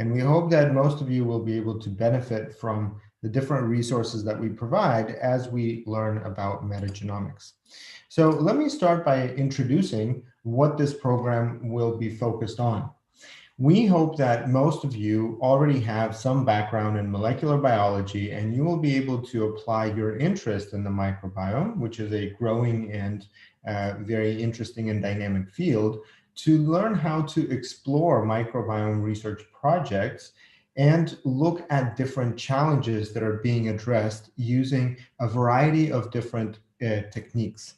And we hope that most of you will be able to benefit from the different resources that we provide as we learn about metagenomics. So let me start by introducing what this program will be focused on. We hope that most of you already have some background in molecular biology, and you will be able to apply your interest in the microbiome, which is a growing and very interesting and dynamic field, to learn how to explore microbiome research projects and look at different challenges that are being addressed using a variety of different techniques.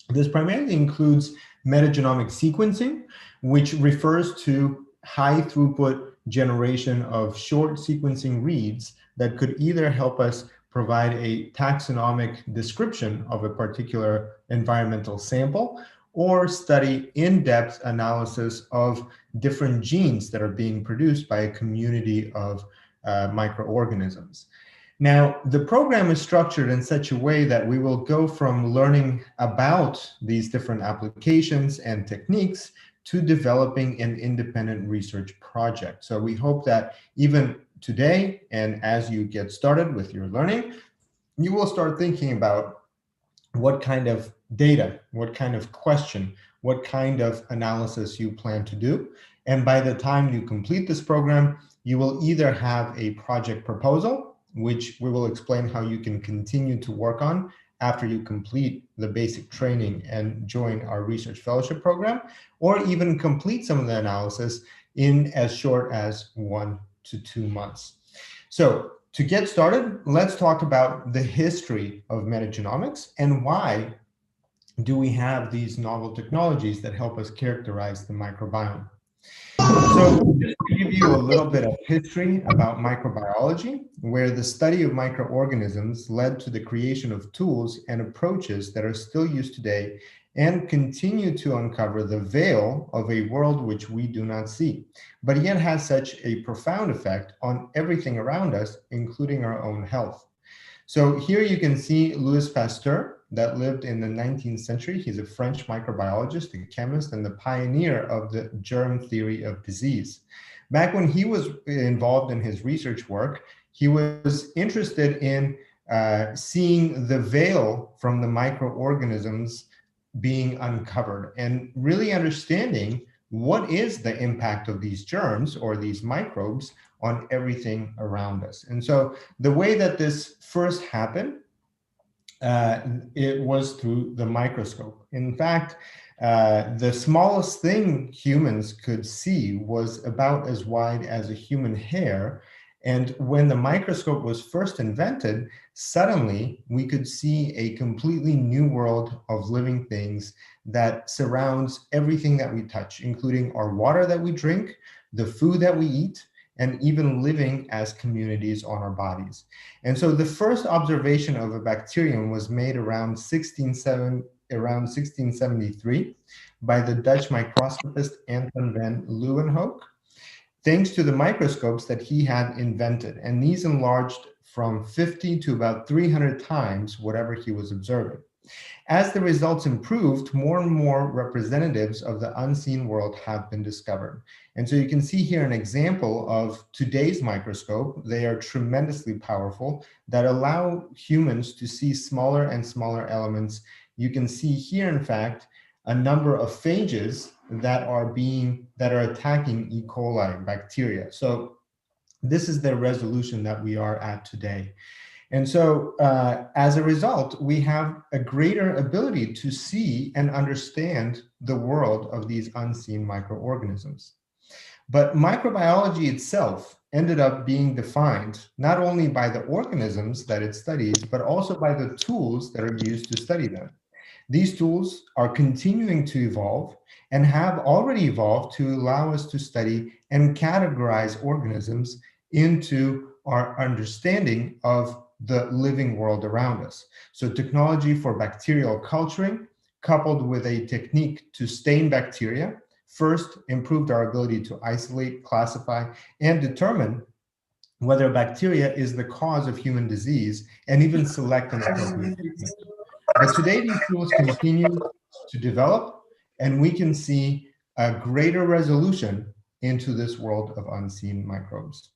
This primarily includes metagenomic sequencing, which refers to high throughput generation of short sequencing reads that could either help us provide a taxonomic description of a particular environmental sample or study in-depth analysis of different genes that are being produced by a community of microorganisms. Now, the program is structured in such a way that we will go from learning about these different applications and techniques to developing an independent research project. So we hope that even today, and as you get started with your learning, you will start thinking about what kind of data, what kind of question, what kind of analysis you plan to do. And by the time you complete this program, you will either have a project proposal, which we will explain how you can continue to work on after you complete the basic training and join our research fellowship program, or even complete some of the analysis in as short as 1 to 2 months. So to get started, let's talk about the history of metagenomics and why do we have these novel technologies that help us characterize the microbiome. So just to give you a little bit of history about microbiology, where the study of microorganisms led to the creation of tools and approaches that are still used today and continue to uncover the veil of a world which we do not see, but yet has such a profound effect on everything around us, including our own health. So here you can see Louis Pasteur, that lived in the 19th century. He's a French microbiologist, a chemist, and the pioneer of the germ theory of disease. Back when he was involved in his research work, he was interested in seeing the veil from the microorganisms being uncovered and really understanding what is the impact of these germs or these microbes on everything around us. And so the way that this first happened, it was through the microscope. In fact, the smallest thing humans could see was about as wide as a human hair. And when the microscope was first invented, suddenly we could see a completely new world of living things that surrounds everything that we touch, including our water that we drink, the food that we eat, and even living as communities on our bodies. And so the first observation of a bacterium was made around 1673 by the Dutch microscopist Anton van Leeuwenhoek, thanks to the microscopes that he had invented. And these enlarged from 50 to about 300 times whatever he was observing. As the results improved, more and more representatives of the unseen world have been discovered. And so you can see here an example of today's microscope. They are tremendously powerful that allow humans to see smaller and smaller elements. You can see here, in fact, a number of phages that are attacking E. coli bacteria. So this is the resolution that we are at today. And so as a result, we have a greater ability to see and understand the world of these unseen microorganisms. But microbiology itself ended up being defined not only by the organisms that it studies, but also by the tools that are used to study them. These tools are continuing to evolve and have already evolved to allow us to study and categorize organisms into our understanding of the living world around us. So technology for bacterial culturing, coupled with a technique to stain bacteria, first improved our ability to isolate, classify, and determine whether bacteria is the cause of human disease and even select an appropriate treatment. But today these tools continue to develop, and we can see a greater resolution into this world of unseen microbes.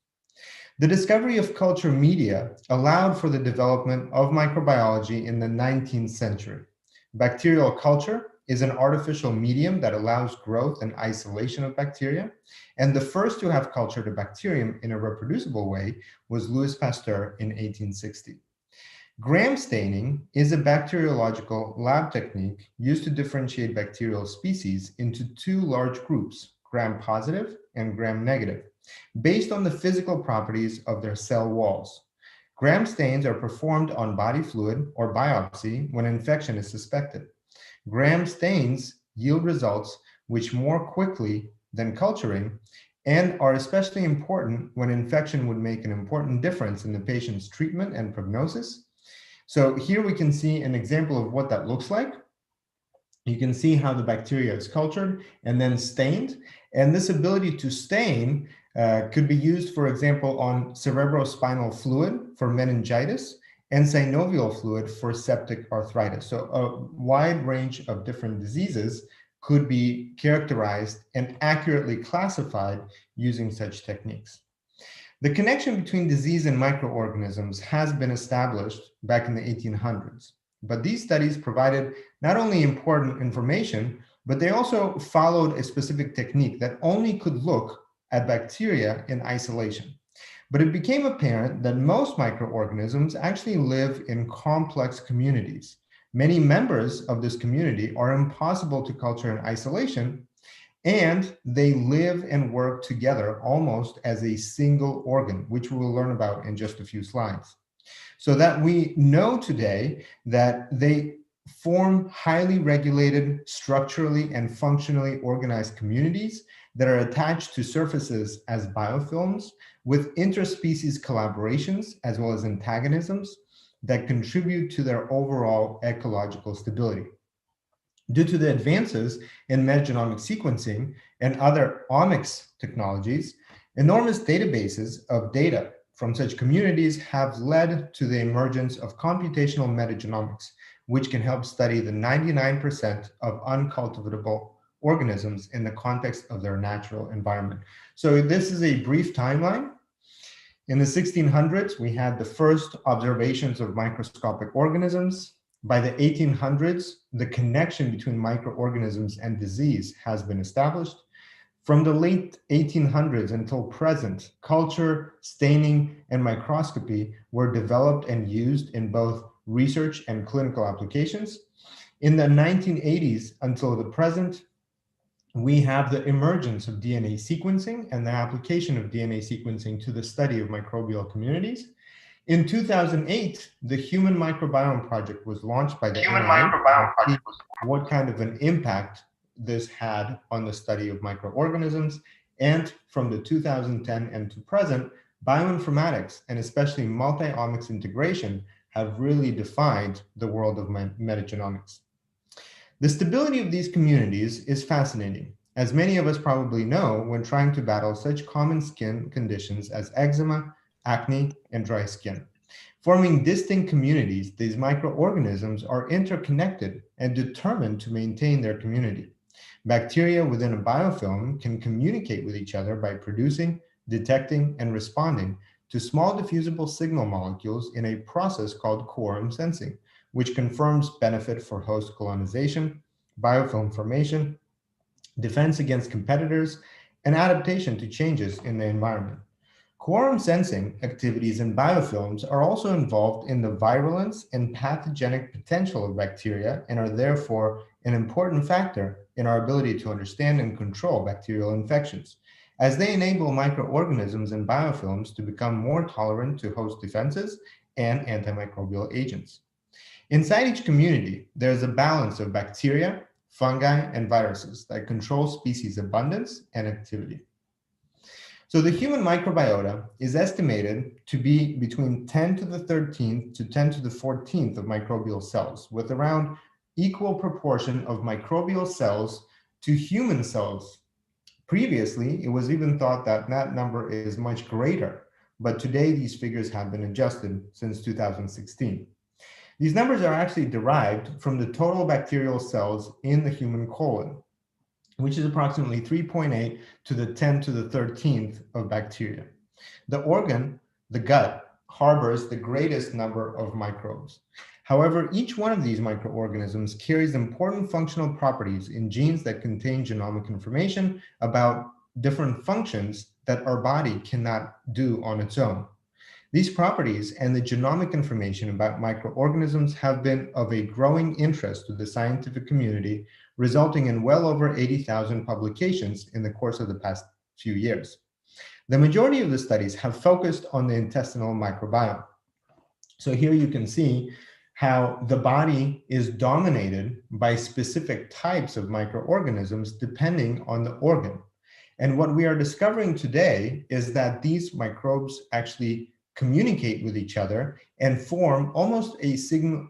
The discovery of culture media allowed for the development of microbiology in the 19th century. Bacterial culture is an artificial medium that allows growth and isolation of bacteria, and the first to have cultured a bacterium in a reproducible way was Louis Pasteur in 1860. Gram staining is a bacteriological lab technique used to differentiate bacterial species into two large groups, gram-positive and gram-negative, based on the physical properties of their cell walls. Gram stains are performed on body fluid or biopsy when infection is suspected. Gram stains yield results which more quickly than culturing and are especially important when infection would make an important difference in the patient's treatment and prognosis. So here we can see an example of what that looks like. You can see how the bacteria is cultured and then stained. And this ability to stain could be used, for example, on cerebrospinal fluid for meningitis and synovial fluid for septic arthritis. So a wide range of different diseases could be characterized and accurately classified using such techniques. The connection between disease and microorganisms has been established back in the 1800s, but these studies provided not only important information, but they also followed a specific technique that only could look at bacteria in isolation. But it became apparent that most microorganisms actually live in complex communities. Many members of this community are impossible to culture in isolation, and they live and work together almost as a single organ, which we will learn about in just a few slides. So that we know today that they form highly regulated, structurally and functionally organized communities that are attached to surfaces as biofilms with interspecies collaborations as well as antagonisms that contribute to their overall ecological stability. Due to the advances in metagenomic sequencing and other omics technologies, enormous databases of data from such communities have led to the emergence of computational metagenomics, which can help study the 99% of uncultivatable organisms in the context of their natural environment. So this is a brief timeline. In the 1600s, we had the first observations of microscopic organisms. By the 1800s, the connection between microorganisms and disease has been established. From the late 1800s until present, culture, staining, and microscopy were developed and used in both research and clinical applications. In the 1980s until the present, we have the emergence of DNA sequencing and the application of DNA sequencing to the study of microbial communities. In 2008, the Human Microbiome Project was launched by the NIH. What kind of an impact this had on the study of microorganisms. And from the 2010 and to present, bioinformatics and especially multi-omics integration have really defined the world of metagenomics. The stability of these communities is fascinating, as many of us probably know when trying to battle such common skin conditions as eczema, acne, and dry skin. Forming distinct communities, these microorganisms are interconnected and determined to maintain their community. Bacteria within a biofilm can communicate with each other by producing, detecting, and responding to small diffusible signal molecules in a process called quorum sensing, which confirms benefit for host colonization, biofilm formation, defense against competitors, and adaptation to changes in the environment. Quorum sensing activities in biofilms are also involved in the virulence and pathogenic potential of bacteria and are therefore an important factor in our ability to understand and control bacterial infections, as they enable microorganisms and biofilms to become more tolerant to host defenses and antimicrobial agents. Inside each community, there's a balance of bacteria, fungi, and viruses that control species abundance and activity. So the human microbiota is estimated to be between 10 to the 13th to 10 to the 14th of microbial cells, with around equal proportion of microbial cells to human cells. Previously, it was even thought that that number is much greater, but today these figures have been adjusted since 2016. These numbers are actually derived from the total bacterial cells in the human colon. which is approximately 3.8 to the 10 to the 13th of bacteria. The organ, the gut, harbors the greatest number of microbes. However, each one of these microorganisms carries important functional properties in genes that contain genomic information about different functions that our body cannot do on its own. These properties and the genomic information about microorganisms have been of a growing interest to the scientific community, resulting in well over 80,000 publications in the course of the past few years. The majority of the studies have focused on the intestinal microbiome. So here you can see how the body is dominated by specific types of microorganisms depending on the organ. And what we are discovering today is that these microbes actually communicate with each other and form almost a single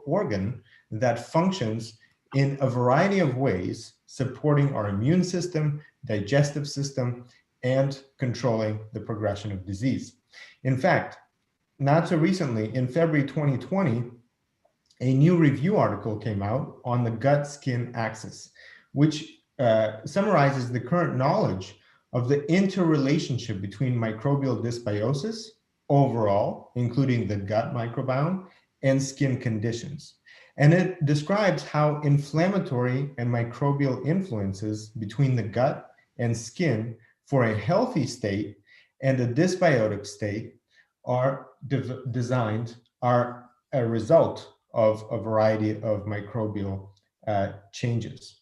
organ that functions in a variety of ways, supporting our immune system, digestive system, and controlling the progression of disease. In fact, not so recently, in February 2020, a new review article came out on the gut-skin axis, which summarizes the current knowledge of the interrelationship between microbial dysbiosis overall, including the gut microbiome, and skin conditions. And it describes how inflammatory and microbial influences between the gut and skin for a healthy state and a dysbiotic state are a result of a variety of microbial changes.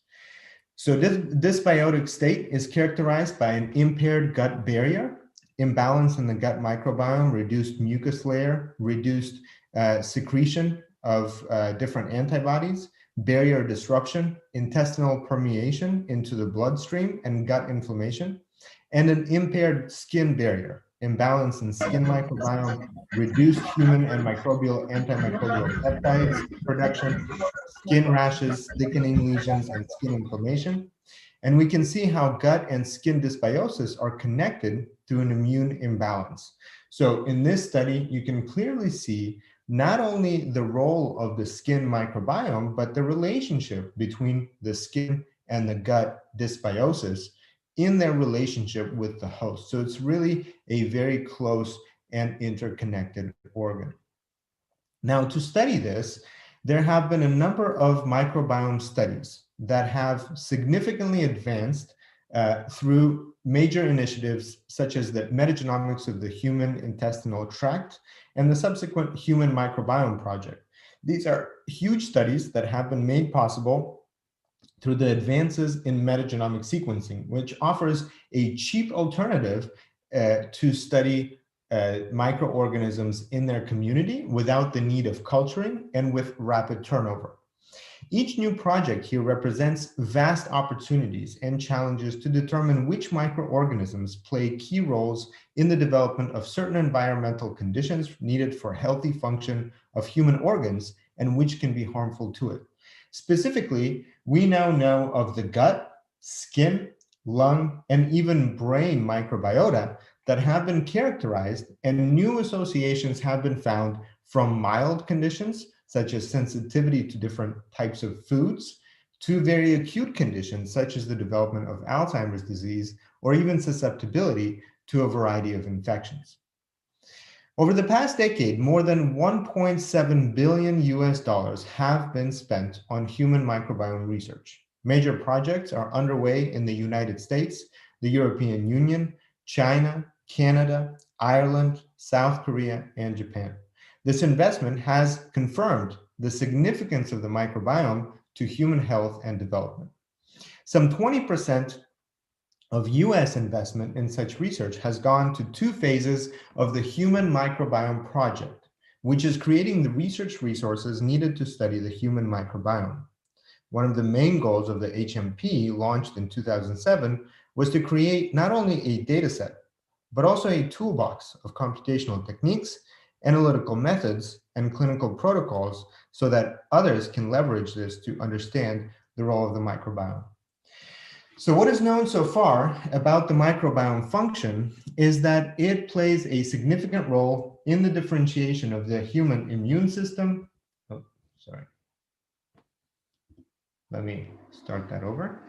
So this dysbiotic state is characterized by an impaired gut barrier, imbalance in the gut microbiome, reduced mucus layer, reduced secretion of different antibodies, barrier disruption, intestinal permeation into the bloodstream and gut inflammation, and an impaired skin barrier, imbalance in skin microbiome, reduced human and microbial antimicrobial peptides production, skin rashes, thickening lesions, and skin inflammation. And we can see how gut and skin dysbiosis are connected through an immune imbalance. So in this study, you can clearly see not only the role of the skin microbiome, but the relationship between the skin and the gut dysbiosis in their relationship with the host. So it's really a very close and interconnected organ. Now, to study this, there have been a number of microbiome studies that have significantly advanced through major initiatives such as the Metagenomics of the Human Intestinal Tract and the subsequent Human Microbiome Project. These are huge studies that have been made possible through the advances in metagenomic sequencing, which offers a cheap alternative to study microorganisms in their community without the need of culturing and with rapid turnover. Each new project here represents vast opportunities and challenges to determine which microorganisms play key roles in the development of certain environmental conditions needed for healthy function of human organs and which can be harmful to it. Specifically, we now know of the gut, skin, lung, and even brain microbiota that have been characterized, and new associations have been found from mild conditions, such as sensitivity to different types of foods, to very acute conditions, such as the development of Alzheimer's disease, or even susceptibility to a variety of infections. Over the past decade, more than $1.7 billion have been spent on human microbiome research. Major projects are underway in the United States, the European Union, China, Canada, Ireland, South Korea, and Japan. This investment has confirmed the significance of the microbiome to human health and development. Some 20% of US investment in such research has gone to two phases of the Human Microbiome Project, which is creating the research resources needed to study the human microbiome. One of the main goals of the HMP, launched in 2007, was to create not only a data set, but also a toolbox of computational techniques, analytical methods, and clinical protocols so that others can leverage this to understand the role of the microbiome. So what is known so far about the microbiome function is that it plays a significant role in the differentiation of the human immune system. Let me start that over.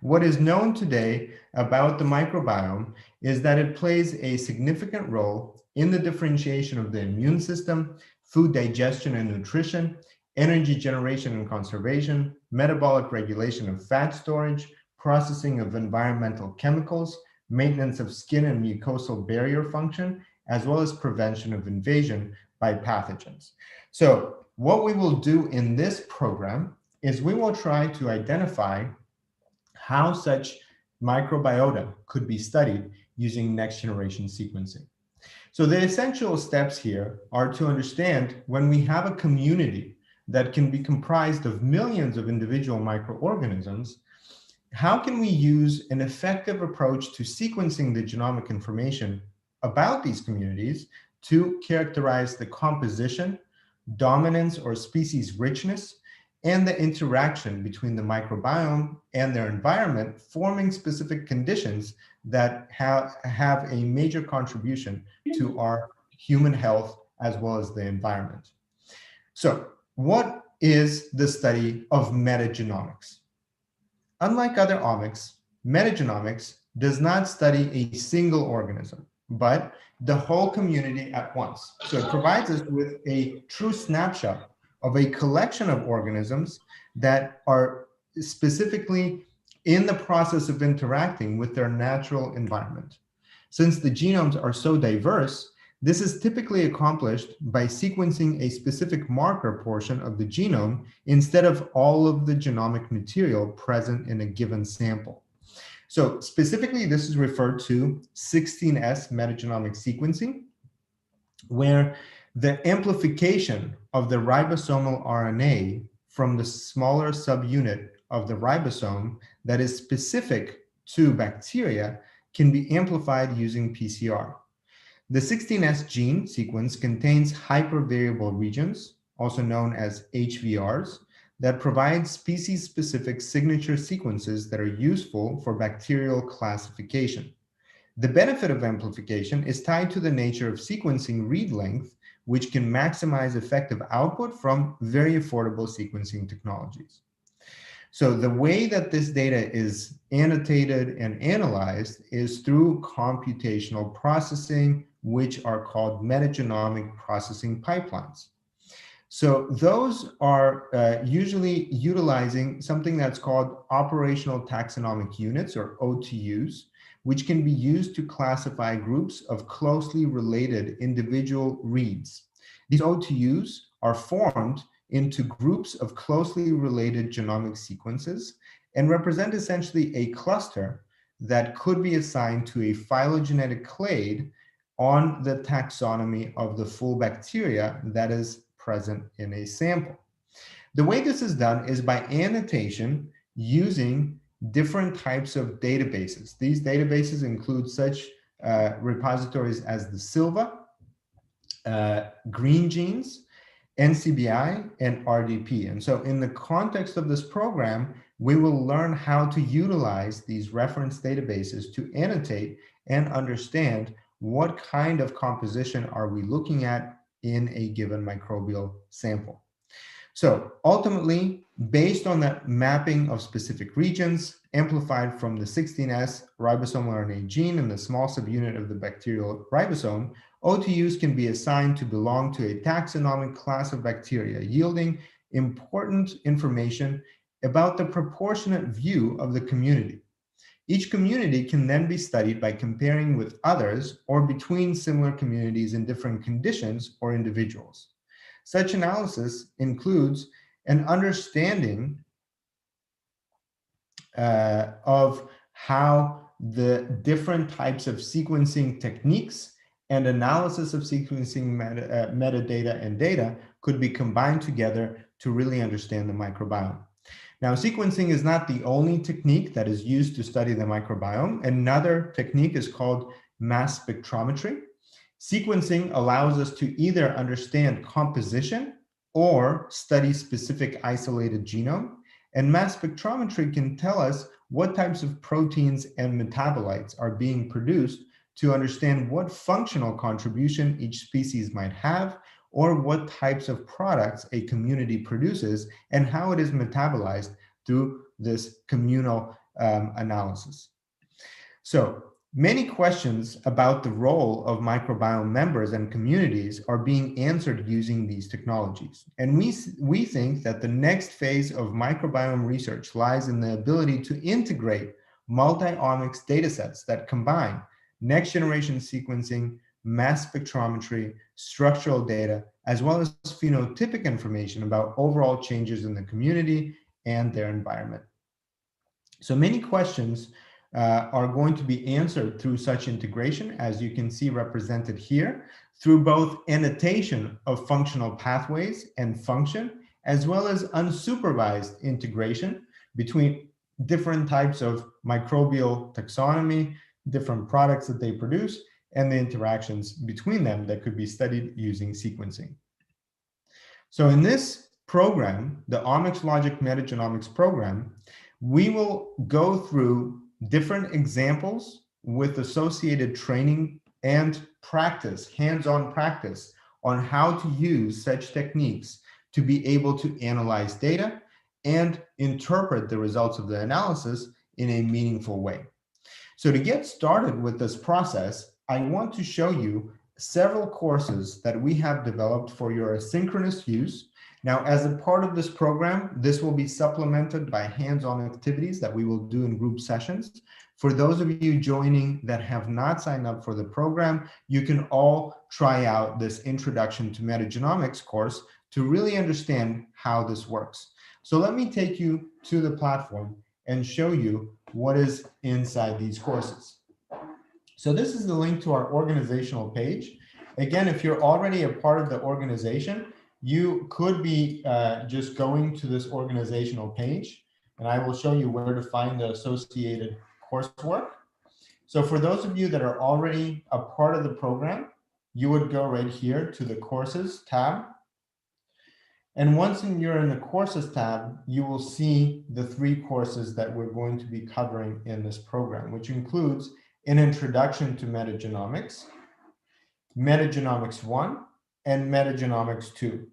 What is known today about the microbiome is that it plays a significant role in the differentiation of the immune system, food digestion and nutrition, energy generation and conservation, metabolic regulation of fat storage, processing of environmental chemicals, maintenance of skin and mucosal barrier function, as well as prevention of invasion by pathogens. So what we will do in this program is we will try to identify how such microbiota could be studied using next generation sequencing. So the essential steps here are to understand when we have a community that can be comprised of millions of individual microorganisms, how can we use an effective approach to sequencing the genomic information about these communities to characterize the composition, dominance, or species richness, and the interaction between the microbiome and their environment, forming specific conditions that have a major contribution to our human health as well as the environment. So, what is the study of metagenomics? Unlike other omics, metagenomics does not study a single organism, but the whole community at once. So it provides us with a true snapshot of a collection of organisms that are specifically in the process of interacting with their natural environment. Since the genomes are so diverse, this is typically accomplished by sequencing a specific marker portion of the genome instead of all of the genomic material present in a given sample. So specifically, this is referred to 16S metagenomic sequencing, where the amplification of the ribosomal RNA from the smaller subunit of the ribosome that is specific to bacteria can be amplified using PCR. The 16S gene sequence contains hypervariable regions, also known as HVRs, that provide species-specific signature sequences that are useful for bacterial classification. The benefit of amplification is tied to the nature of sequencing read length, which can maximize effective output from very affordable sequencing technologies. So the way that this data is annotated and analyzed is through computational processing, which are called metagenomic processing pipelines. So those are usually utilizing something that's called operational taxonomic units, or OTUs, which can be used to classify groups of closely related individual reads. These OTUs are formed into groups of closely related genomic sequences and represent essentially a cluster that could be assigned to a phylogenetic clade on the taxonomy of the full bacteria that is present in a sample. The way this is done is by annotation using different types of databases. These databases include such repositories as the Silva, Green Genes, NCBI, and RDP. And so in the context of this program, we will learn how to utilize these reference databases to annotate and understand what kind of composition are we looking at in a given microbial sample. So ultimately, based on that mapping of specific regions amplified from the 16S ribosomal RNA gene in the small subunit of the bacterial ribosome, OTUs can be assigned to belong to a taxonomic class of bacteria, yielding important information about the proportionate view of the community. Each community can then be studied by comparing with others or between similar communities in different conditions or individuals. Such analysis includes an understanding of how the different types of sequencing techniques and analysis of sequencing metadata and data could be combined together to really understand the microbiome. Now, sequencing is not the only technique that is used to study the microbiome. Another technique is called mass spectrometry. Sequencing allows us to either understand composition or study specific isolated genome. And mass spectrometry can tell us what types of proteins and metabolites are being produced to understand what functional contribution each species might have, or what types of products a community produces and how it is metabolized through this communal analysis. So many questions about the role of microbiome members and communities are being answered using these technologies. And we think that the next phase of microbiome research lies in the ability to integrate multi-omics datasets that combine next-generation sequencing, mass spectrometry, structural data, as well as phenotypic information about overall changes in the community and their environment. So many questions are going to be answered through such integration, as you can see represented here, through both annotation of functional pathways and function, as well as unsupervised integration between different types of microbial taxonomy, different products that they produce, and the interactions between them that could be studied using sequencing. So in this program, the OmicsLogic Metagenomics program, we will go through different examples with associated training and practice, hands-on practice on how to use such techniques to be able to analyze data and interpret the results of the analysis in a meaningful way. So to get started with this process, I want to show you several courses that we have developed for your asynchronous use. Now, as a part of this program, this will be supplemented by hands-on activities that we will do in group sessions. For those of you joining that have not signed up for the program, you can all try out this Introduction to Metagenomics course to really understand how this works. So let me take you to the platform and show you what is inside these courses. So this is the link to our organizational page. Again, if you're already a part of the organization, you could be just going to this organizational page, and I will show you where to find the associated coursework. So for those of you that are already a part of the program, you would go right here to the Courses tab. And once you're in the Courses tab, you will see the 3 courses that we're going to be covering in this program, which includes an Introduction to Metagenomics, Metagenomics 1, and Metagenomics 2.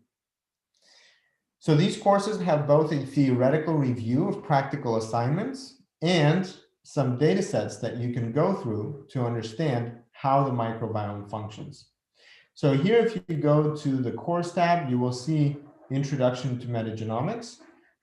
So these courses have both a theoretical review of practical assignments and some data sets that you can go through to understand how the microbiome functions. So here, if you go to the course tab, you will see Introduction to Metagenomics,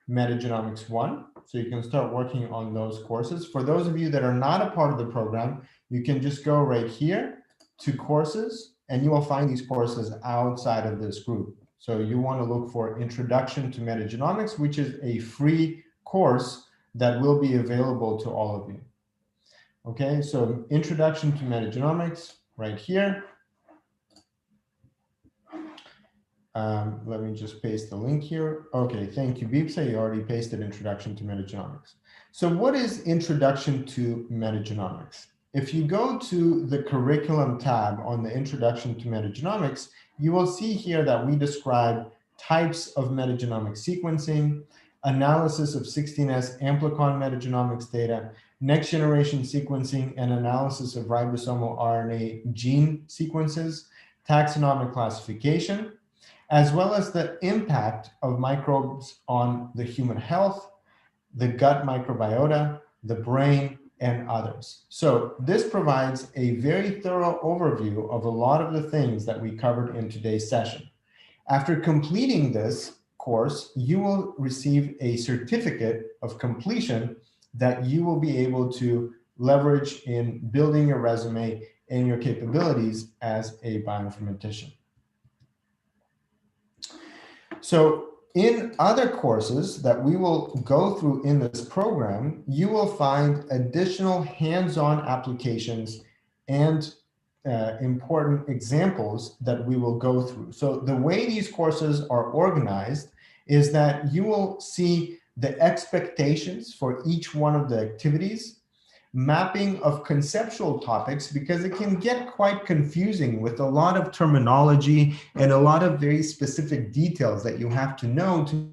Metagenomics 1. So you can start working on those courses. For those of you that are not a part of the program, you can just go right here to courses, and you will find these courses outside of this group. So you want to look for Introduction to Metagenomics, which is a free course that will be available to all of you. Okay, so Introduction to Metagenomics right here. Let me just paste the link here. Okay, thank you, Beepsa. You already pasted Introduction to Metagenomics. So what is Introduction to Metagenomics? If you go to the Curriculum tab on the Introduction to Metagenomics, you will see here that we describe types of metagenomic sequencing, analysis of 16S amplicon metagenomics data, next generation sequencing and analysis of ribosomal RNA gene sequences, taxonomic classification, as well as the impact of microbes on the human health, the gut microbiota, the brain, and others. So this provides a very thorough overview of a lot of the things that we covered in today's session. After completing this course, you will receive a certificate of completion that you will be able to leverage in building your resume and your capabilities as a bioinformatician. So in other courses that we will go through in this program, you will find additional hands-on applications and important examples that we will go through. So the way these courses are organized is that you will see the expectations for each one of the activities, mapping of conceptual topics, because it can get quite confusing with a lot of terminology and a lot of very specific details that you have to know to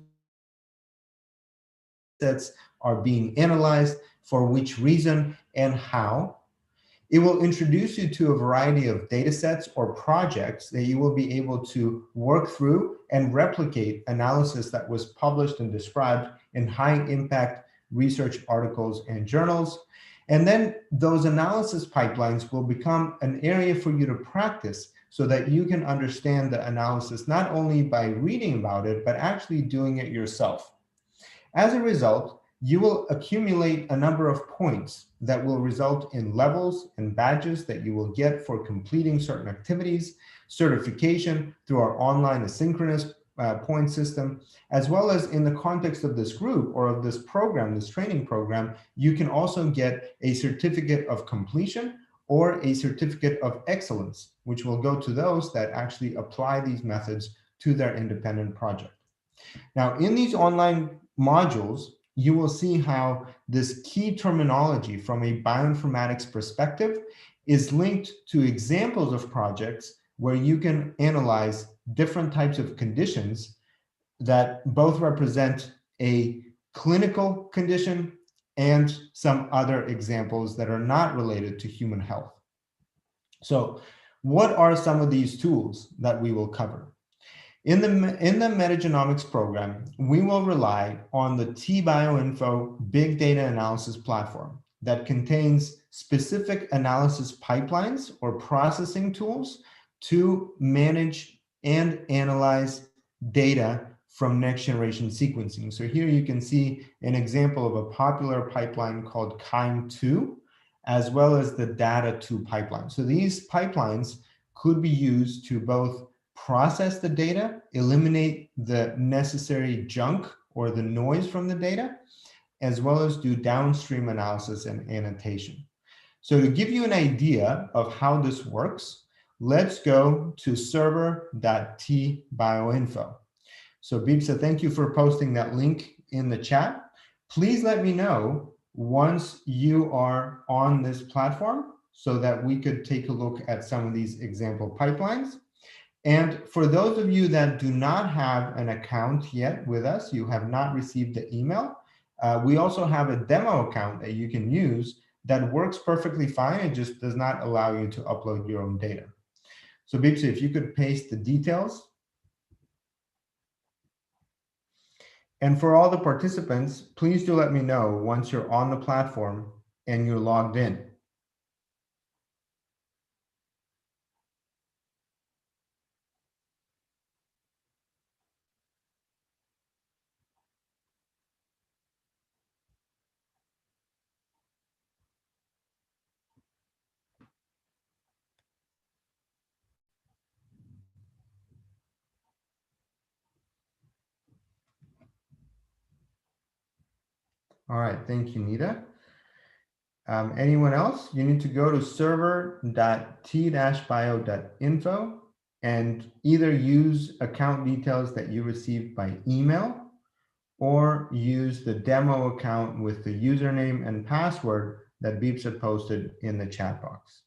that's are being analyzed, for which reason and how. It will introduce you to a variety of data sets or projects that you will be able to work through and replicate analysis that was published and described in high impact research articles and journals. And then those analysis pipelines will become an area for you to practice so that you can understand the analysis not only by reading about it, but actually doing it yourself. As a result, you will accumulate a number of points that will result in levels and badges that you will get for completing certain activities, certification through our online asynchronous point system, as well as in the context of this group or of this program, this training program, you can also get a certificate of completion or a certificate of excellence, which will go to those that actually apply these methods to their independent project. Now, in these online modules, you will see how this key terminology from a bioinformatics perspective is linked to examples of projects where you can analyze different types of conditions that both represent a clinical condition and some other examples that are not related to human health. So what are some of these tools that we will cover? In the metagenomics program, we will rely on the tBioInfo Big Data Analysis Platform that contains specific analysis pipelines or processing tools to manage and analyze data from next generation sequencing. So here you can see an example of a popular pipeline called KIME2, as well as the Data2 pipeline. So these pipelines could be used to both process the data, eliminate the necessary junk or the noise from the data, as well as do downstream analysis and annotation. So to give you an idea of how this works, let's go to server.tbioinfo. So Bipsa, thank you for posting that link in the chat. Please let me know once you are on this platform so that we could take a look at some of these example pipelines. And for those of you that do not have an account yet with us, you have not received the email, we also have a demo account that you can use that works perfectly fine. It just does not allow you to upload your own data. So Bipsa, if you could paste the details. And for all the participants, please do let me know once you're on the platform and you're logged in. All right, thank you, Nita. Anyone else? You need to go to server.t-bio.info and either use account details that you received by email or use the demo account with the username and password that Beeps had posted in the chat box.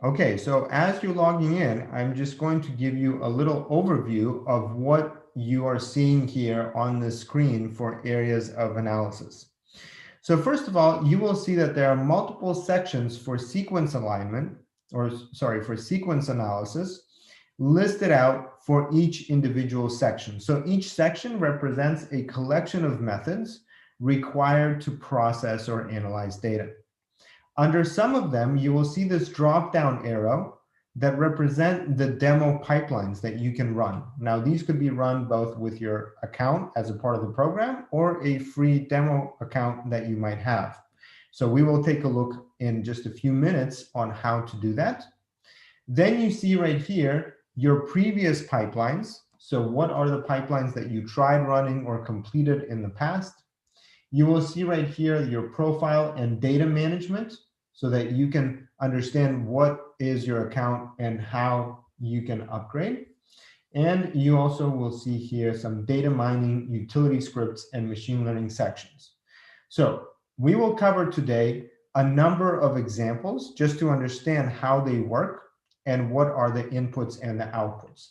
Okay, so as you're logging in, I'm just going to give you a little overview of what you are seeing here on the screen for areas of analysis. So first of all, you will see that there are multiple sections for sequence alignment, or sorry, for sequence analysis listed out for each individual section. So each section represents a collection of methods required to process or analyze data. Under some of them, you will see this drop-down arrow that represent the demo pipelines that you can run. Now, these could be run both with your account as a part of the program or a free demo account that you might have. So we will take a look in just a few minutes on how to do that. Then you see right here your previous pipelines. So what are the pipelines that you tried running or completed in the past? You will see right here your profile and data management so that you can understand what is your account and how you can upgrade. And you also will see here some data mining, utility scripts, and machine learning sections. So we will cover today a number of examples just to understand how they work and what are the inputs and the outputs.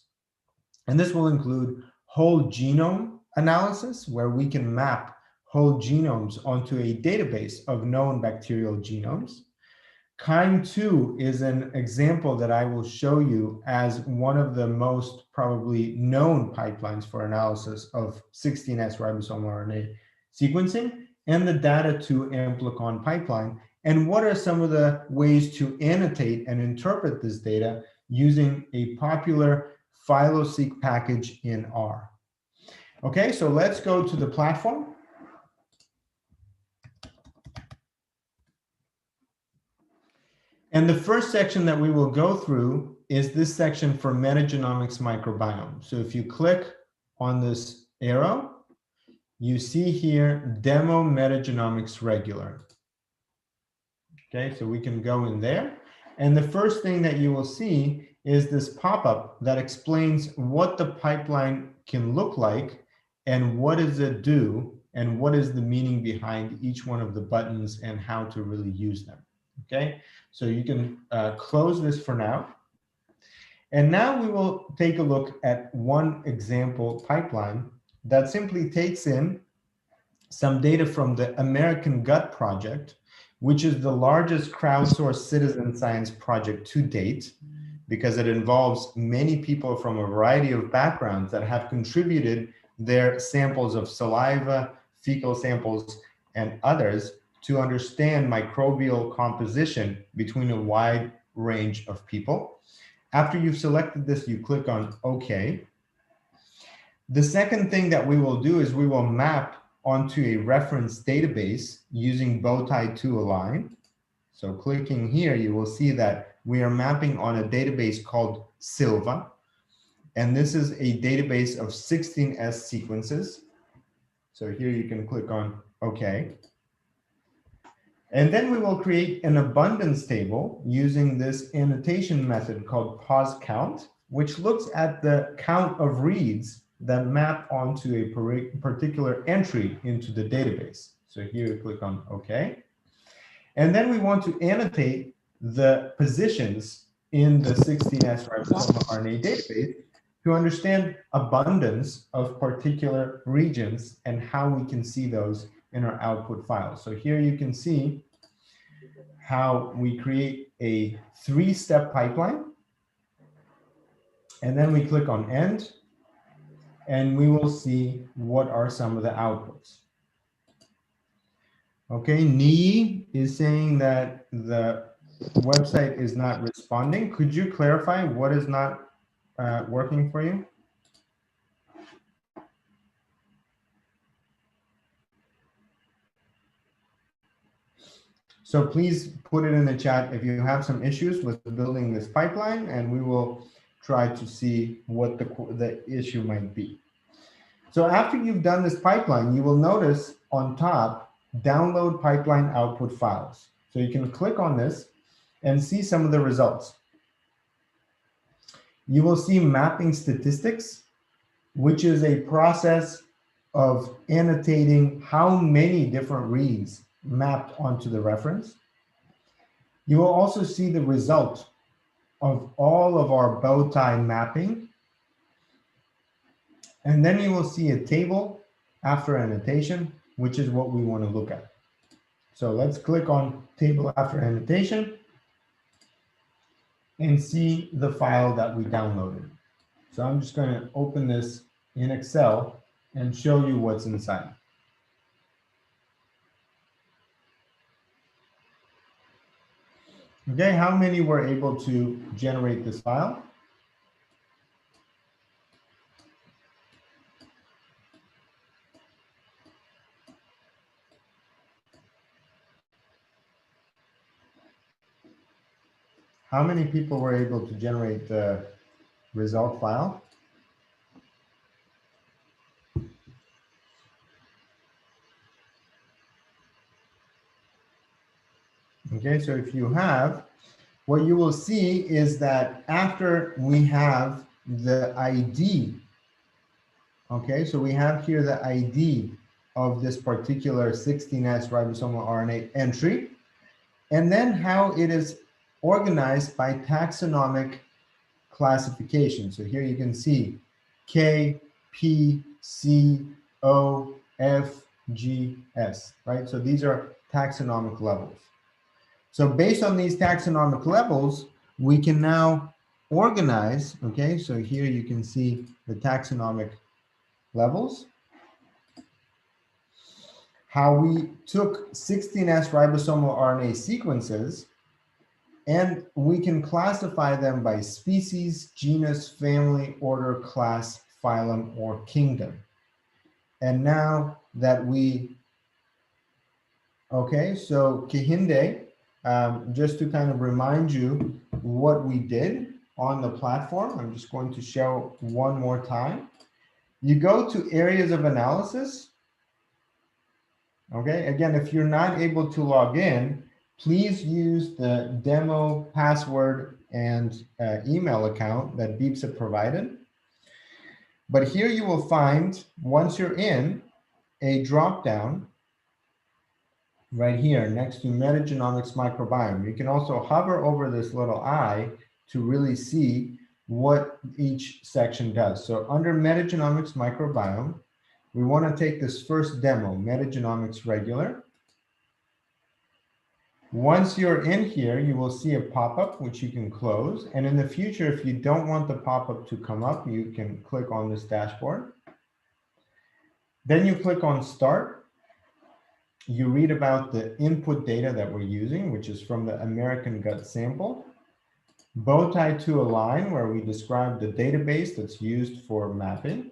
And this will include whole genome analysis, where we can map whole genomes onto a database of known bacterial genomes. KIND2 is an example that I will show you as one of the most probably known pipelines for analysis of 16S ribosomal RNA sequencing, and the Data2 amplicon pipeline, and what are some of the ways to annotate and interpret this data using a popular phyloseq package in R. Okay, so let's go to the platform. And the first section that we will go through is this section for metagenomics microbiome. So if you click on this arrow, you see here demo metagenomics regular. Okay, so we can go in there. And the first thing that you will see is this pop-up that explains what the pipeline can look like and what does it do and what is the meaning behind each one of the buttons and how to really use them. Okay, so you can close this for now. And now we will take a look at one example pipeline that simply takes in some data from the American Gut Project, which is the largest crowdsourced citizen science project to date, because it involves many people from a variety of backgrounds that have contributed their samples of saliva, fecal samples, and others to understand microbial composition between a wide range of people. After you've selected this, you click on OK. The second thing that we will do is we will map onto a reference database using bowtie to align. So clicking here, you will see that we are mapping on a database called Silva. And this is a database of 16S sequences. So here you can click on OK. And then we will create an abundance table using this annotation method called pause count, which looks at the count of reads that map onto a particular entry into the database. So here you click on OK. And then we want to annotate the positions in the 16S ribosomal RNA database to understand abundance of particular regions and how we can see those in our output files. So here you can see how we create a 3-step pipeline. And then we click on end, and we will see what are some of the outputs. Okay, Nii is saying that the website is not responding. Could you clarify what is not working for you? So please put it in the chat if you have some issues with building this pipeline, and we will try to see what the issue might be. So after you've done this pipeline, you will notice on top, download pipeline output files. So you can click on this and see some of the results. You will see mapping statistics, which is a process of annotating how many different reads mapped onto the reference. You will also see the result of all of our bow tie mapping. And then you will see a table after annotation, which is what we want to look at. So let's click on table after annotation and see the file that we downloaded. So I'm just going to open this in Excel and show you what's inside. Okay, how many were able to generate this file? How many people were able to generate the result file? Okay, so if you have, what you will see is that after we have the ID, okay, so we have here the ID of this particular 16S ribosomal RNA entry, and then how it is organized by taxonomic classification. So here you can see K, P, C, O, F, G, S, right? So these are taxonomic levels. So based on these taxonomic levels, we can now organize, okay? So here you can see the taxonomic levels, how we took 16S ribosomal RNA sequences, and we can classify them by species, genus, family, order, class, phylum, or kingdom. And now that we, okay, so Kehinde, just to kind of remind you what we did on the platform, I'm just going to show one more time. You go to areas of analysis. Okay, again, if you're not able to log in, please use the demo password and email account that Beeps provided. But here you will find, once you're in, a drop-down right here next to Metagenomics Microbiome. You can also hover over this little eye to really see what each section does. So under Metagenomics Microbiome, we want to take this first demo, Metagenomics Regular. Once you're in here, you will see a pop-up which you can close. And in the future, if you don't want the pop-up to come up, you can click on this dashboard. Then you click on Start. You read about the input data that we're using, which is from the American gut sample. Bowtie to align, where we describe the database that's used for mapping.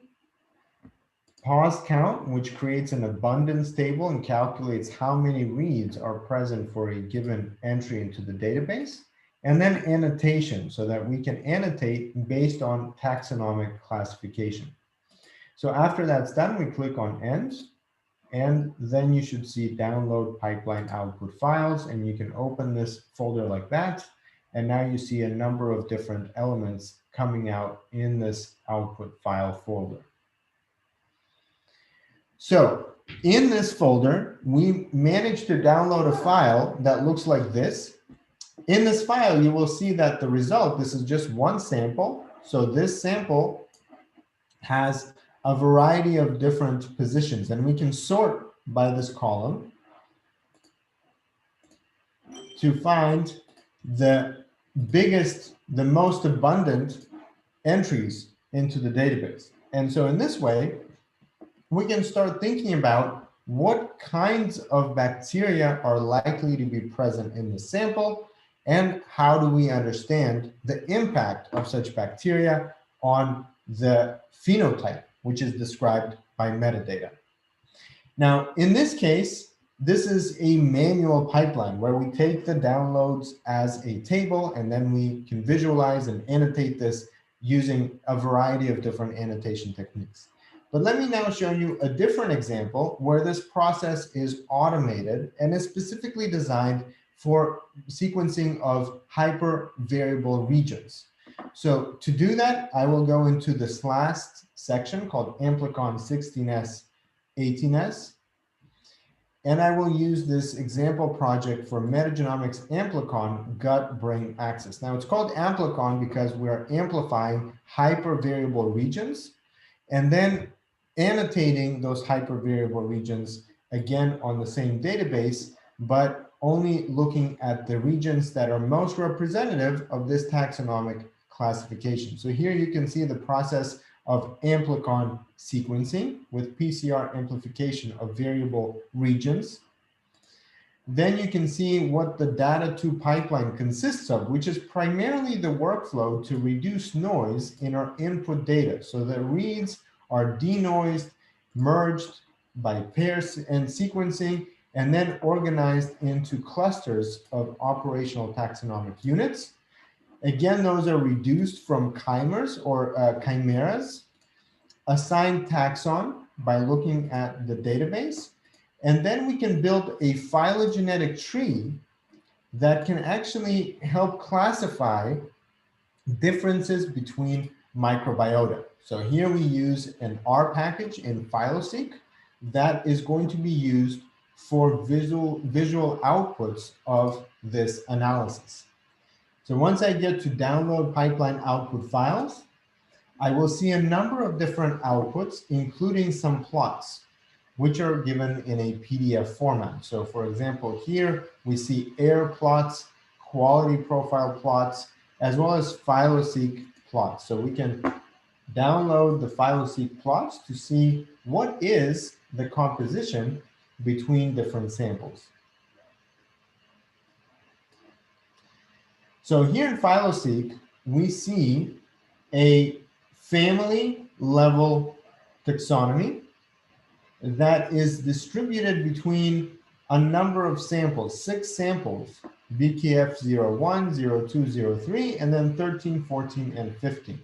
Pause count, which creates an abundance table and calculates how many reads are present for a given entry into the database. And then annotation, so that we can annotate based on taxonomic classification. So after that's done, we click on End, and then you should see download pipeline output files, and you can open this folder like that. And now you see a number of different elements coming out in this output file folder. So in this folder, we managed to download a file that looks like this. In this file, you will see that the result, this is just one sample. So this sample has a variety of different positions, and we can sort by this column to find the biggest, the most abundant entries into the database. And so in this way, we can start thinking about what kinds of bacteria are likely to be present in the sample, and how do we understand the impact of such bacteria on the phenotype, which is described by metadata. Now, in this case, this is a manual pipeline where we take the downloads as a table, and then we can visualize and annotate this using a variety of different annotation techniques. But let me now show you a different example where this process is automated and is specifically designed for sequencing of hypervariable regions. So to do that, I will go into this last section called Amplicon 16S, 18S. And I will use this example project for Metagenomics Amplicon gut-brain axis. Now it's called Amplicon because we're amplifying hypervariable regions and then annotating those hypervariable regions again on the same database, but only looking at the regions that are most representative of this taxonomic classification. So here you can see the process of amplicon sequencing with PCR amplification of variable regions. Then you can see what the data to pipeline consists of, which is primarily the workflow to reduce noise in our input data. So the reads are denoised, merged by pairs and sequencing, and then organized into clusters of operational taxonomic units. Again, those are reduced from chimeras or chimeras, assigned taxon by looking at the database, and then we can build a phylogenetic tree that can actually help classify differences between microbiota. So here we use an R package in Phyloseq that is going to be used for visual outputs of this analysis. So once I get to download pipeline output files, I will see a number of different outputs, including some plots, which are given in a PDF format. So for example, here we see air plots, quality profile plots, as well as phyloseq plots. So we can download the phyloseq plots to see what is the composition between different samples. So here in phyloseq, we see a family level taxonomy that is distributed between a number of samples, 6 samples, BKF01, 02, 03, and then 13, 14, and 15.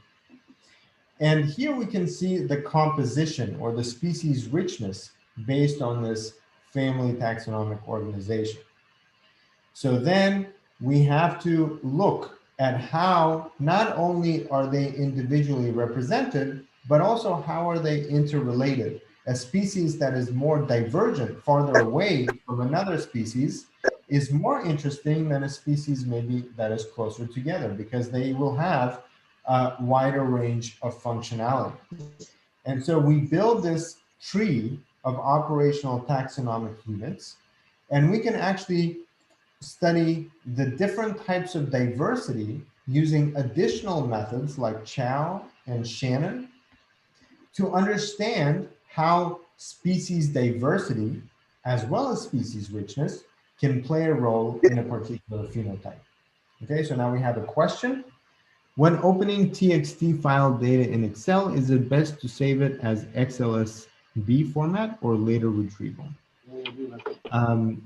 And here we can see the composition or the species richness based on this family taxonomic organization. So then we have to look at how not only are they individually represented, but also how are they interrelated. A species that is more divergent, farther away from another species, is more interesting than a species maybe that is closer together, because they will have a wider range of functionality. And so we build this tree of operational taxonomic units, and we can actually study the different types of diversity using additional methods like Chow and Shannon to understand how species diversity, as well as species richness, can play a role in a particular phenotype. Okay, so now we have a question. When opening TXT file data in Excel, is it best to save it as XLSB format or later retrieval?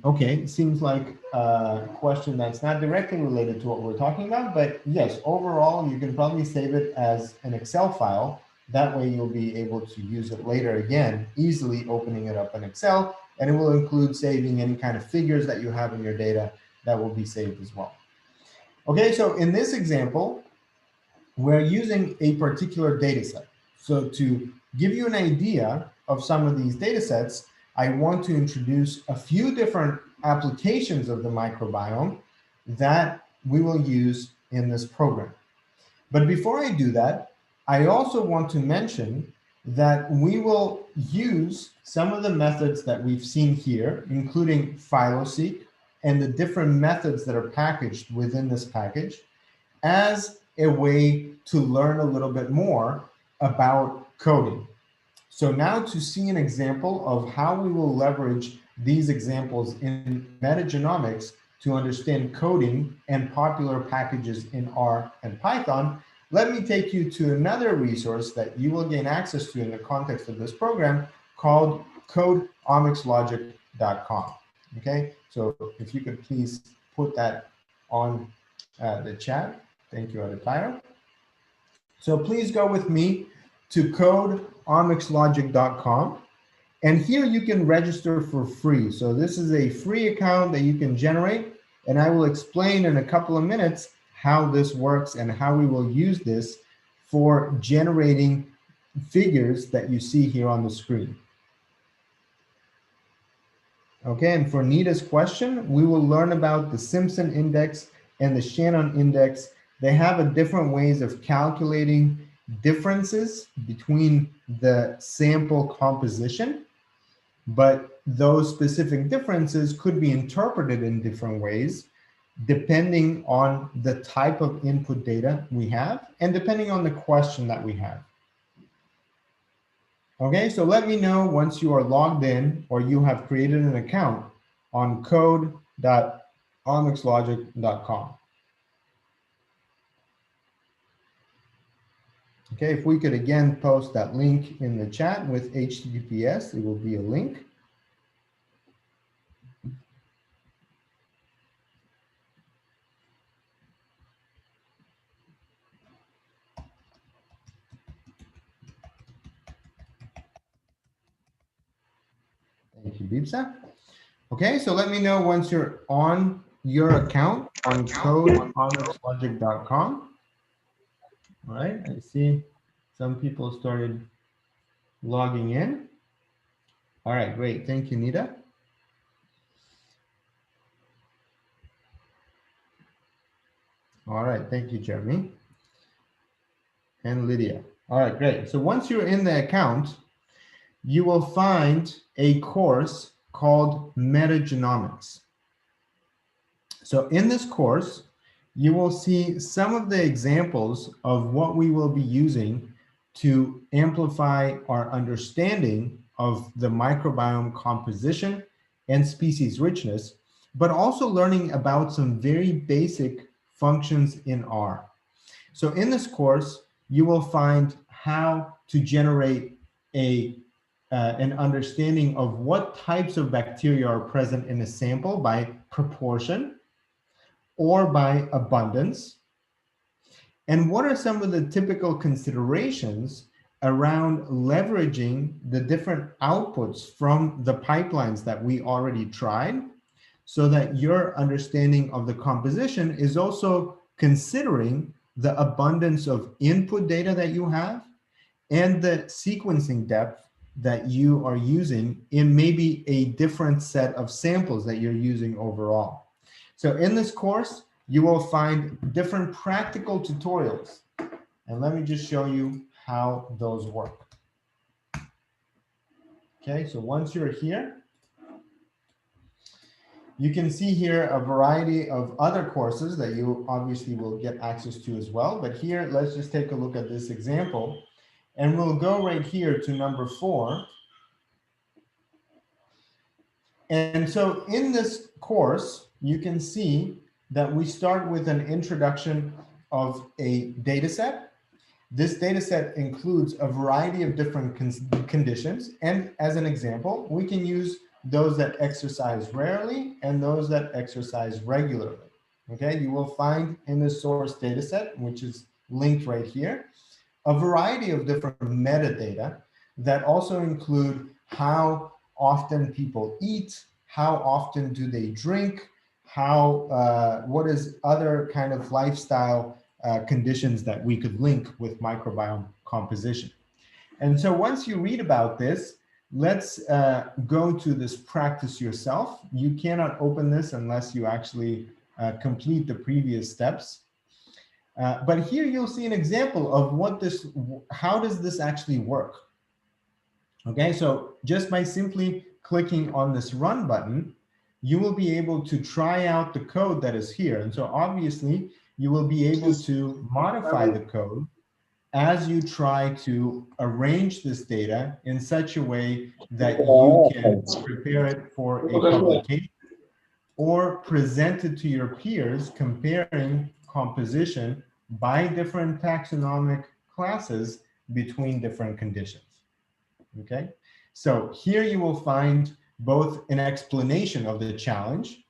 Okay, seems like a question that's not directly related to what we're talking about, but yes, overall, you can probably save it as an Excel file. That way you'll be able to use it later again, easily opening it up in Excel, and it will include saving any kind of figures that you have in your data that will be saved as well. Okay, so in this example, we're using a particular data set. So to give you an idea of some of these data sets, I want to introduce a few different applications of the microbiome that we will use in this program. But before I do that, I also want to mention that we will use some of the methods that we've seen here, including phyloseq and the different methods that are packaged within this package, as a way to learn a little bit more about coding. So now to see an example of how we will leverage these examples in metagenomics to understand coding and popular packages in R and Python, let me take you to another resource that you will gain access to in the context of this program called OmicsLogic.com. Okay, so if you could please put that on the chat. Thank you, Aditayo. So please go with me to OmicsLogic.com. And here you can register for free. So this is a free account that you can generate. And I will explain in a couple of minutes how this works and how we will use this for generating figures that you see here on the screen. Okay, and for Nita's question, we will learn about the Simpson index and the Shannon index. They have a different ways of calculating differences between the sample composition, but those specific differences could be interpreted in different ways depending on the type of input data we have and depending on the question that we have. Okay, so let me know once you are logged in or you have created an account on code.omicslogic.com. Okay, if we could again post that link in the chat with HTTPS, it will be a link. Thank you, Bipsa. Okay, so let me know once you're on your account on code.omicslogic.com. All right, I see some people started logging in. All right, great. Thank you, Nita. All right, thank you, Jeremy. And Lydia. All right, great. So once you're in the account, you will find a course called Metagenomics. So in this course, you will see some of the examples of what we will be using to amplify our understanding of the microbiome composition and species richness, but also learning about some very basic functions in R. So in this course, you will find how to generate an understanding of what types of bacteria are present in a sample by proportion or by abundance, and what are some of the typical considerations around leveraging the different outputs from the pipelines that we already tried, so that your understanding of the composition is also considering the abundance of input data that you have and the sequencing depth that you are using in maybe a different set of samples that you're using overall. So in this course, you will find different practical tutorials. And let me just show you how those work. Okay, so once you're here, you can see here a variety of other courses that you obviously will get access to as well. But here, let's just take a look at this example. And we'll go right here to number 4. And so in this course, you can see that we start with an introduction of a data set. This data set includes a variety of different conditions. And as an example, we can use those that exercise rarely and those that exercise regularly. Okay, you will find in the source data set, which is linked right here, a variety of different metadata that also include how often people eat, how often do they drink, what is other kind of lifestyle conditions that we could link with microbiome composition. And so once you read about this, let's go to this practice yourself. You cannot open this unless you actually complete the previous steps. But here you'll see an example of how does this actually work? Okay, so just by simply clicking on this run button, you will be able to try out the code that is here. And so obviously you will be able to modify the code as you try to arrange this data in such a way that you can prepare it for a publication or present it to your peers, comparing composition by different taxonomic classes between different conditions. Okay, so here you will find both an explanation of the challenge,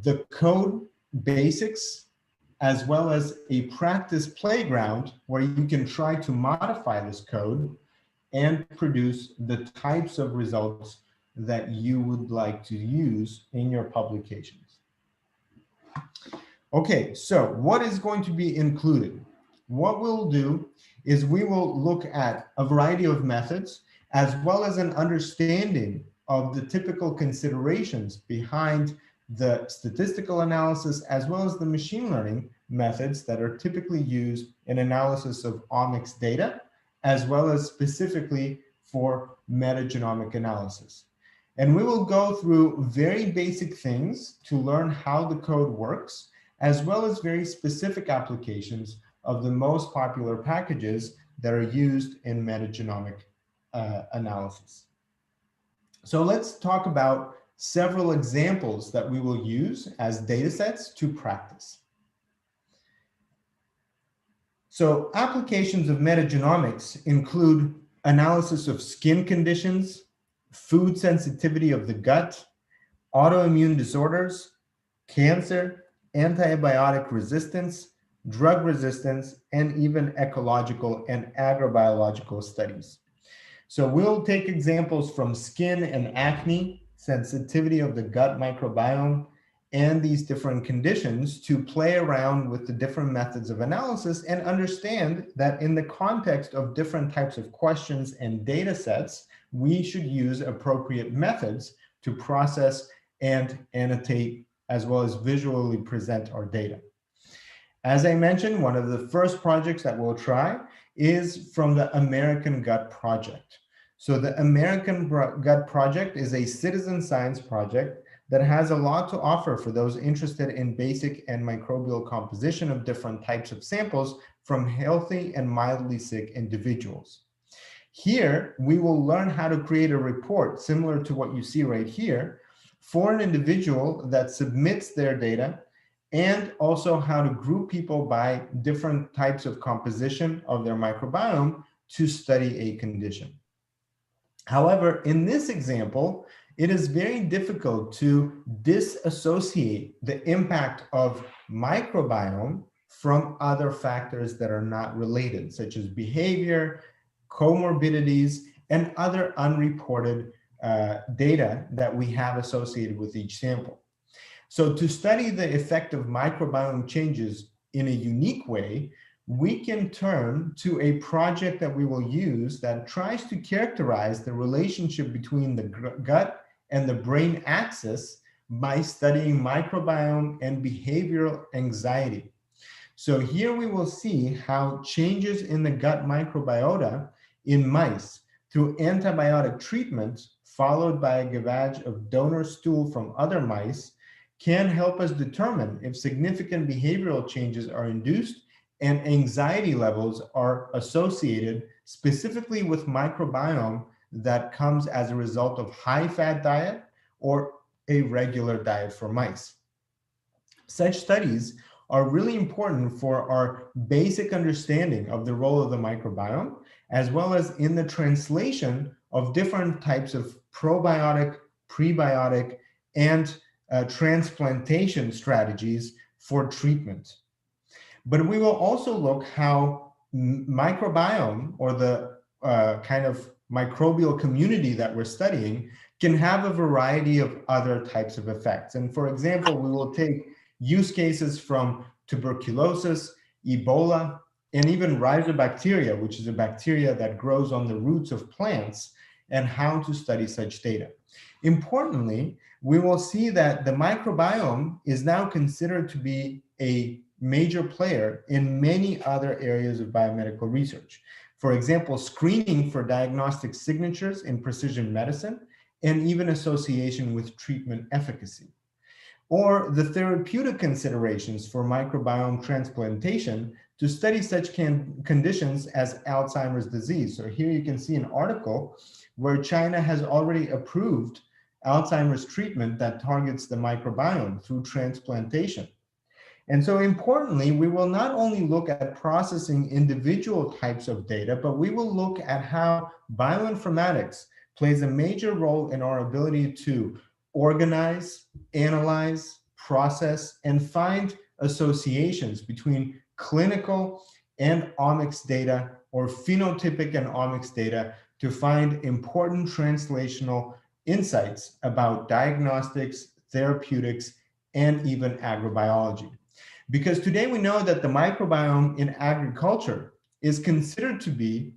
the code basics, as well as a practice playground where you can try to modify this code and produce the types of results that you would like to use in your publications. Okay, so what is going to be included? What we'll do is we will look at a variety of methods as well as an understanding of the typical considerations behind the statistical analysis as well as the machine learning methods that are typically used in analysis of omics data, as well as specifically for metagenomic analysis. And we will go through very basic things to learn how the code works, as well as very specific applications of the most popular packages that are used in metagenomic analysis. So let's talk about several examples that we will use as data sets to practice. So applications of metagenomics include analysis of skin conditions, food sensitivity of the gut, autoimmune disorders, cancer, antibiotic resistance, drug resistance, and even ecological and agrobiological studies. So we'll take examples from skin and acne, sensitivity of the gut microbiome, and these different conditions to play around with the different methods of analysis and understand that in the context of different types of questions and data sets, we should use appropriate methods to process and annotate as well as visually present our data. As I mentioned, one of the first projects that we'll try is from the American Gut Project. So the American Gut Project is a citizen science project that has a lot to offer for those interested in basic and microbial composition of different types of samples from healthy and mildly sick individuals. Here, we will learn how to create a report similar to what you see right here for an individual that submits their data, and also how to group people by different types of composition of their microbiome to study a condition. However, in this example, it is very difficult to disassociate the impact of microbiome from other factors that are not related, such as behavior, comorbidities, and other unreported data that we have associated with each sample. So to study the effect of microbiome changes in a unique way, we can turn to a project that we will use that tries to characterize the relationship between the gut and the brain axis by studying microbiome and behavioral anxiety. So here we will see how changes in the gut microbiota in mice through antibiotic treatment, followed by a gavage of donor stool from other mice, can help us determine if significant behavioral changes are induced and anxiety levels are associated specifically with microbiome that comes as a result of high-fat diet or a regular diet for mice. Such studies are really important for our basic understanding of the role of the microbiome, as well as in the translation of different types of probiotic, prebiotic, and transplantation strategies for treatment. But we will also look how microbiome, or the kind of microbial community that we're studying, can have a variety of other types of effects. And for example, we will take use cases from tuberculosis, Ebola, and even rhizobacteria, which is a bacteria that grows on the roots of plants, and how to study such data. Importantly, we will see that the microbiome is now considered to be a major player in many other areas of biomedical research. For example, screening for diagnostic signatures in precision medicine, and even association with treatment efficacy. Or the therapeutic considerations for microbiome transplantation to study such conditions as Alzheimer's disease. So here you can see an article where China has already approved Alzheimer's treatment that targets the microbiome through transplantation. And so importantly, we will not only look at processing individual types of data, but we will look at how bioinformatics plays a major role in our ability to organize, analyze, process, and find associations between clinical and omics data, or phenotypic and omics data, to find important translational insights about diagnostics, therapeutics, and even agrobiology. Because today we know that the microbiome in agriculture is considered to be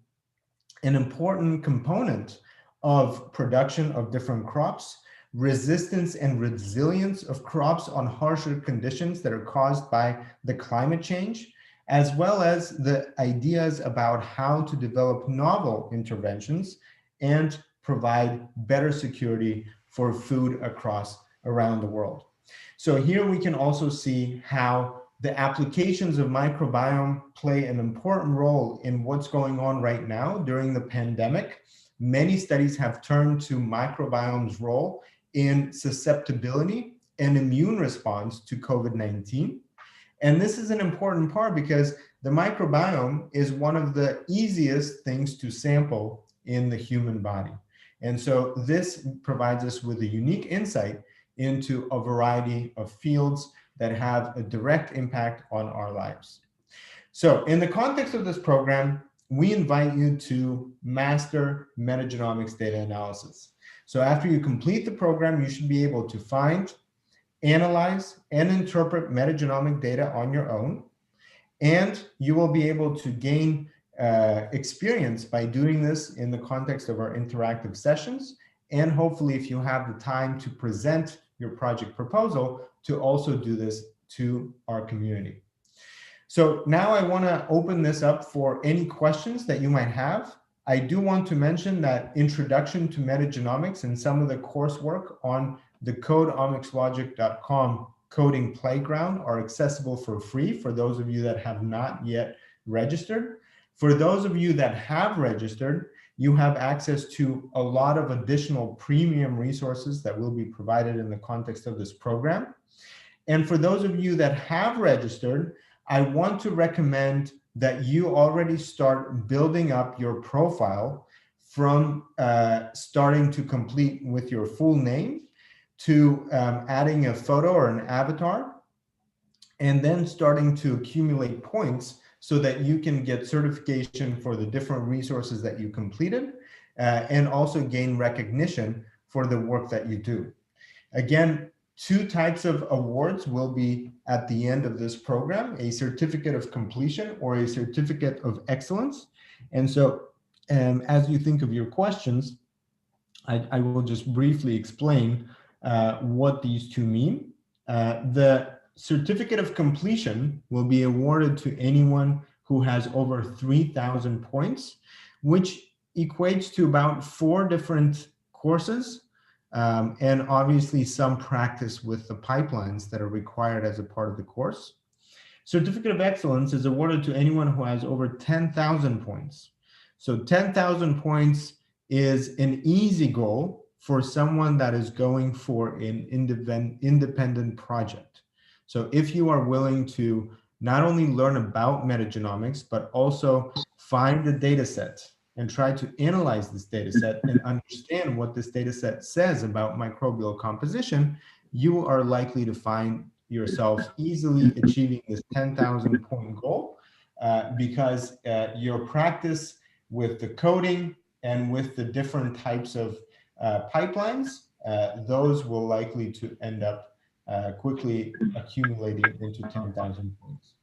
an important component of production of different crops, resistance and resilience of crops on harsher conditions that are caused by the climate change, as well as the ideas about how to develop novel interventions and provide better security for food around the world. So here we can also see how the applications of microbiome play an important role in what's going on right now during the pandemic. Many studies have turned to microbiome's role in susceptibility and immune response to COVID-19. And this is an important part because the microbiome is one of the easiest things to sample in the human body. And so this provides us with a unique insight into a variety of fields that have a direct impact on our lives. So in the context of this program, we invite you to master metagenomics data analysis. So after you complete the program, you should be able to find, analyze, and interpret metagenomic data on your own. And you will be able to gain experience by doing this in the context of our interactive sessions. And hopefully, if you have the time to present your project proposal, to also do this to our community. So now I want to open this up for any questions that you might have. I do want to mention that Introduction to Metagenomics and some of the coursework on the code OmicsLogic.com coding playground are accessible for free for those of you that have not yet registered. For those of you that have registered, you have access to a lot of additional premium resources that will be provided in the context of this program. And for those of you that have registered, I want to recommend that you already start building up your profile from starting to complete with your full name to adding a photo or an avatar, and then starting to accumulate points so that you can get certification for the different resources that you completed and also gain recognition for the work that you do. Again, 2 types of awards will be at the end of this program, a certificate of completion or a certificate of excellence. And so as you think of your questions, I will just briefly explain what these 2 mean. The certificate of completion will be awarded to anyone who has over 3,000 points, which equates to about 4 different courses. And obviously some practice with the pipelines that are required as a part of the course. Certificate of Excellence is awarded to anyone who has over 10,000 points. So 10,000 points is an easy goal for someone that is going for an independent project. So if you are willing to not only learn about metagenomics, but also find the data set and try to analyze this data set and understand what this data set says about microbial composition, you are likely to find yourself easily achieving this 10,000 point goal because your practice with the coding and with the different types of pipelines, those will likely to end up quickly accumulating into 10,000 points.